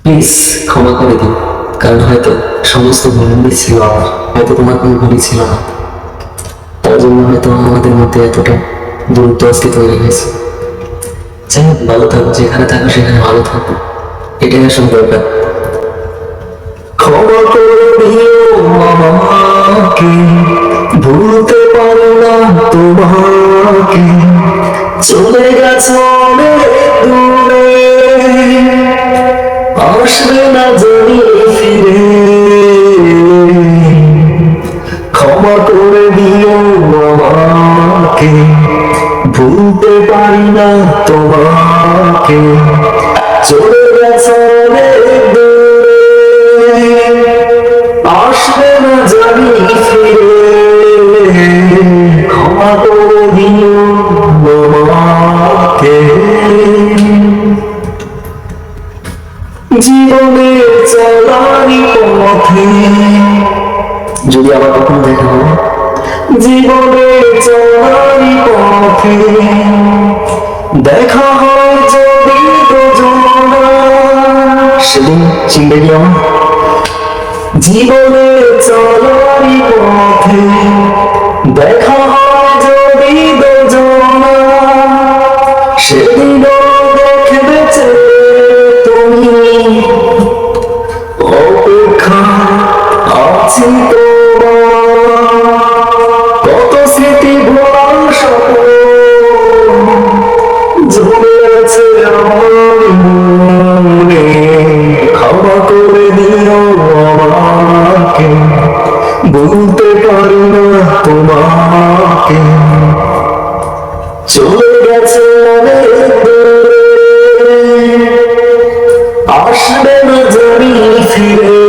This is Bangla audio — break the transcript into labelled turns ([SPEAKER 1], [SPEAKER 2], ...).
[SPEAKER 1] প্লিজ ক্ষমা করে দিন, কারণ হয়তো সমস্ত ভুলই ছিল আমার, হয়তো তোমার কোনো ভুলই ছিল না, তার জন্য হয়তো আমাদের মধ্যে এতটা দূরত্ব আজকে তৈরি হয়েছে। যাই হোক, ভালো থাকো, যেখানে থাকো সেখানে ভালো থাকো, এটাই আসলে দরকার। ক্ষমা করে দিও আমাকে, ভুলতে পারি না তোমাকে, চলে গেছো অনেক দূরে, আসবে না জানি ফিরে। ক্ষমা করে দিও আমাকে, ভুলতে পারি না তোমাকে, চলে গেছো অনেক দূরে, আসবে না জানি ফিরে। ক্ষমা করে দিও আমাকে। জীবনের চলারি পথে যদি আবার কখনো দেখা হয়, জীবনের চলারি পথে দেখা হয় যদি দুজনা, সেদিন চিনবে কি আমার? জীবনের চলারি পথে দেখা হয় যদি দুজনা, সেদিন দেখবে যে তুমি, অপেক্ষা আছি তোমার, কত স্মৃতি ভোলার স্বপ্ন জমে আছে আমার মনে। ক্ষমা করে দিও আমাকে, বলতে পারি না তোমাকে, চলে গেছে অনেক দূরে, আসবে না জানি ফিরে।